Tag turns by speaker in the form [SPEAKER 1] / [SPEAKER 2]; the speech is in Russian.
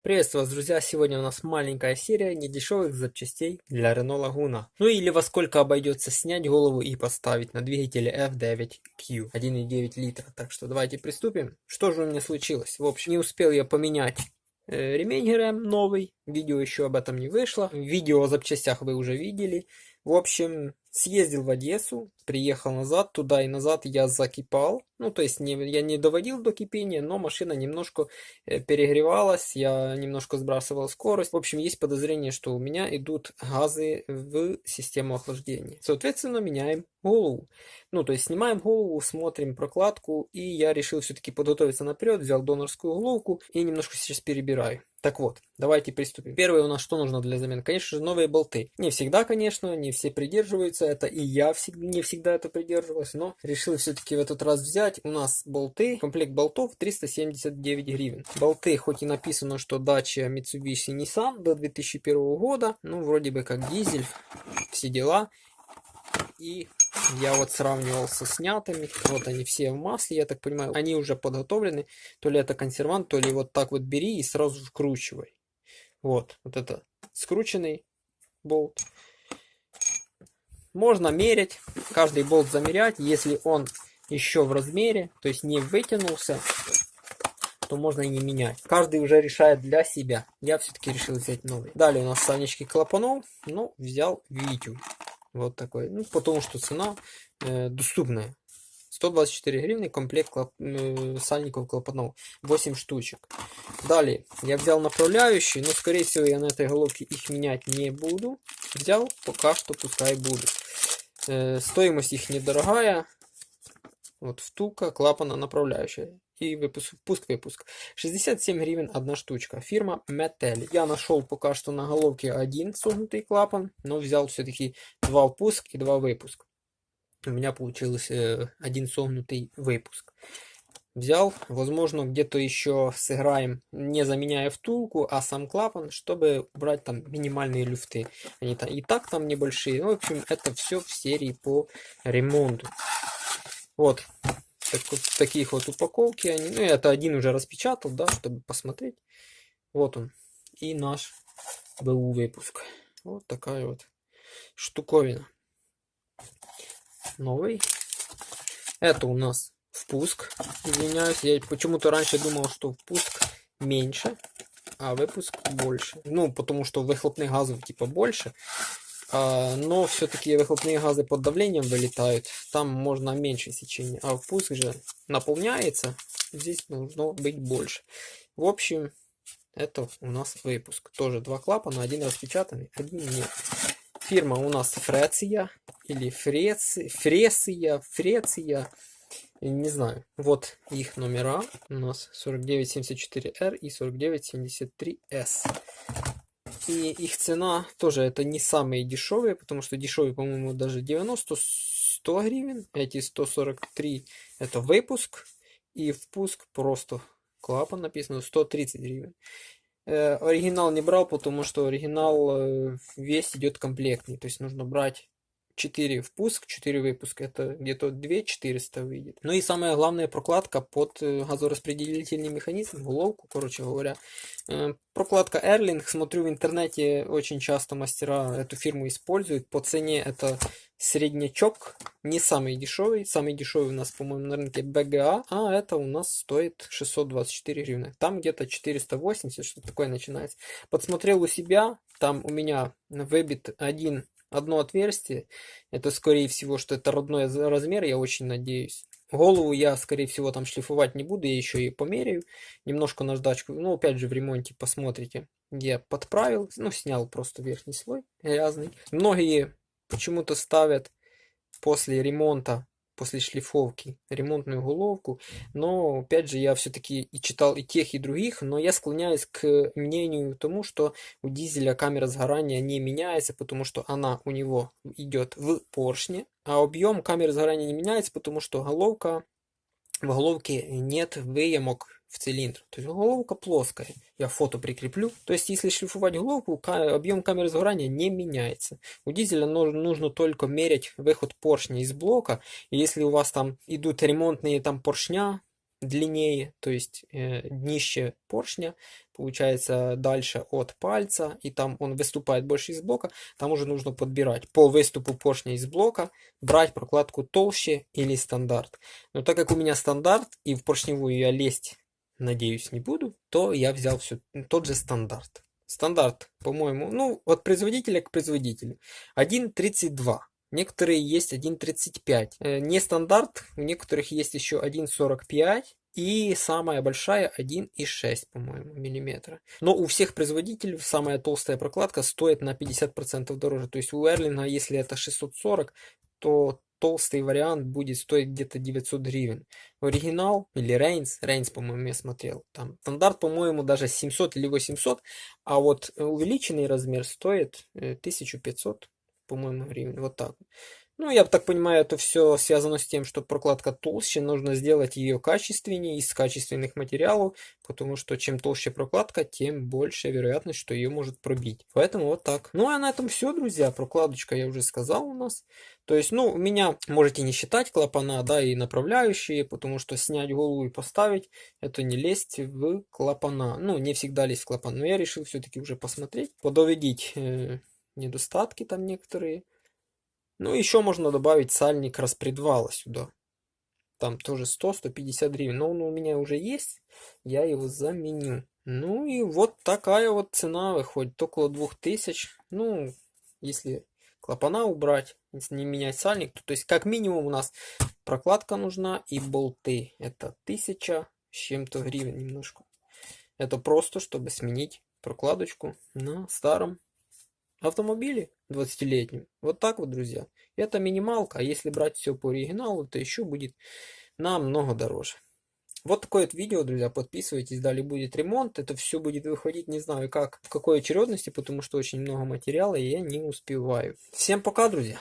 [SPEAKER 1] Приветствую вас, друзья! Сегодня у нас маленькая серия недешевых запчастей для Renault Laguna. Ну или во сколько обойдется снять голову и поставить на двигателе F9Q 1,9 литра. Так что давайте приступим. Что же у меня случилось? В общем, не успел я поменять ремень ГРМ новый. Видео еще об этом не вышло. Видео о запчастях вы уже видели. В общем, съездил в Одессу, приехал назад, туда и назад я закипал. Ну, то есть я не доводил до кипения, но машина немножко перегревалась, я немножко сбрасывал скорость. В общем, есть подозрение, что у меня идут газы в систему охлаждения. Соответственно, меняем голову. Ну, то есть снимаем голову, смотрим прокладку, и я решил все-таки подготовиться наперед, взял донорскую головку и немножко сейчас перебираю. Так вот, давайте приступим. Первое у нас что нужно для замены? Конечно же, новые болты. Не всегда, конечно, не все придерживаются это, и я не всегда это придерживался, но решил все-таки в этот раз взять. У нас болты, комплект болтов 379 гривен. Болты, хоть и написано, что дача Mitsubishi Nissan до 2001 года, ну, вроде бы как дизель, все дела. И я вот сравнивал со снятыми. Вот они все в масле, я так понимаю. Они уже подготовлены. То ли это консервант, то ли вот так вот бери и сразу вкручивай. Вот это скрученный болт. Можно мерить, каждый болт замерять. Если он еще в размере, то есть не вытянулся, то можно и не менять. Каждый уже решает для себя. Я все-таки решил взять новый. Далее у нас сальнички клапанов. Ну, взял Витю. Вот такой. Ну, потому что цена доступная. 124 гривны комплект сальников клапанов. 8 штучек. Далее я взял направляющие, но скорее всего я на этой головке их менять не буду. Взял, пока что пускай будут. Стоимость их недорогая. Вот втулка клапана направляющая. И впуск-выпуск. 67 гривен одна штучка. Фирма Metel. Я нашел пока что на головке один согнутый клапан, но взял все-таки два впуск и два выпуск. У меня получилось один согнутый выпуск. Взял, возможно, где-то еще сыграем, не заменяя втулку, а сам клапан, чтобы убрать там минимальные люфты. Они там и так там небольшие. Ну, в общем, это все в серии по ремонту. Вот. В таких вот упаковки они. Ну, это один уже распечатал, да, чтобы посмотреть. Вот он. И наш БУ выпуск. Вот такая вот штуковина. Новый. Это у нас впуск. Извиняюсь, я почему-то раньше думал, что впуск меньше, а выпуск больше. Ну, потому что выхлопных газов типа больше. Но все-таки выхлопные газы под давлением вылетают. Там можно меньше сечения. А впуск же наполняется. Здесь должно быть больше. В общем, это у нас выпуск. Тоже два клапана. Один распечатанный, один нет. Фирма у нас Фреция. Или Фреция. Не знаю. Вот их номера. У нас 4974R и 4973S. И их цена тоже это не самые дешевые, потому что дешевые, по-моему, даже 90-100 гривен. Эти 143 это выпуск. И впуск просто клапан написано 130 гривен. Оригинал не брал, потому что оригинал весь идет комплектный. То есть нужно брать 4 впуск, 4 выпуск. Это где-то 2400 выйдет. Ну и самое главное, прокладка под газораспределительный механизм, головку, короче говоря. Прокладка Erling, смотрю в интернете, очень часто мастера эту фирму используют. По цене это среднячок, не самый дешевый. Самый дешевый у нас, по-моему, на рынке BGA, а это у нас стоит 624 гривны. Там где-то 480, что такое начинается. Подсмотрел у себя, там у меня выбит одно отверстие. Это, скорее всего, что это родной размер, я очень надеюсь. Голову я, скорее всего, там шлифовать не буду, я еще и померяю. Немножко наждачку, ну, опять же, в ремонте посмотрите. Я подправил, ну, снял просто верхний слой грязный. Многие почему-то ставят после ремонта, после шлифовки, ремонтную головку. Но, опять же, я все-таки и читал и тех, и других, но я склоняюсь к мнению тому, что у дизеля камера сгорания не меняется, потому что она у него идет в поршне, а объем камеры сгорания не меняется, потому что в головке нет выемок в цилиндр. То есть головка плоская. Я фото прикреплю. То есть если шлифовать головку, объем камеры сгорания не меняется. У дизеля нужно только мерять выход поршня из блока. И если у вас там идут ремонтные там поршня, длиннее, то есть днище поршня получается дальше от пальца, и там он выступает больше из блока, там уже нужно подбирать по выступу поршня из блока, брать прокладку толще или стандарт. Но так как у меня стандарт, и в поршневую я лезть, надеюсь, не буду, то я взял тот же стандарт. Стандарт, по-моему, ну, от производителя к производителю. 1,32. Некоторые есть 1,35. Не стандарт, у некоторых есть еще 1,45. И самая большая 1,6, по-моему, миллиметра. Но у всех производителей самая толстая прокладка стоит на 50% дороже. То есть у Эрлинга, если это 640, то толстый вариант будет стоить где-то 900 гривен. Оригинал или Рейнс, по-моему, я смотрел. Там стандарт, по-моему, даже 700 или 800, а вот увеличенный размер стоит 1500, по-моему, гривен. Вот так. Ну, я так понимаю, это все связано с тем, что прокладка толще, нужно сделать ее качественнее, из качественных материалов, потому что чем толще прокладка, тем больше вероятность, что ее может пробить. Поэтому вот так. Ну, а на этом все, друзья. Прокладочка я уже сказал у нас. То есть, ну, у меня можете не считать клапана, да, и направляющие, потому что снять голову и поставить, это не лезть в клапана. Ну, не всегда лезть в клапан, но я решил все-таки уже посмотреть, подоведить недостатки там некоторые. Ну, еще можно добавить сальник распредвала сюда. Там тоже 100-150 гривен. Но он у меня уже есть. Я его заменю. Ну и вот такая вот цена выходит. Около 2000. Ну, если клапана убрать, если не менять сальник, то есть как минимум у нас прокладка нужна и болты. Это 1000 с чем-то гривен немножко. Это просто, чтобы сменить прокладочку на старом автомобиле 20-летнем. Вот так вот, друзья. Это минималка, а если брать все по оригиналу, то еще будет намного дороже. Вот такое вот видео, друзья. Подписывайтесь, далее будет ремонт. Это все будет выходить, не знаю как, в какой очередности, потому что очень много материала, и я не успеваю. Всем пока, друзья.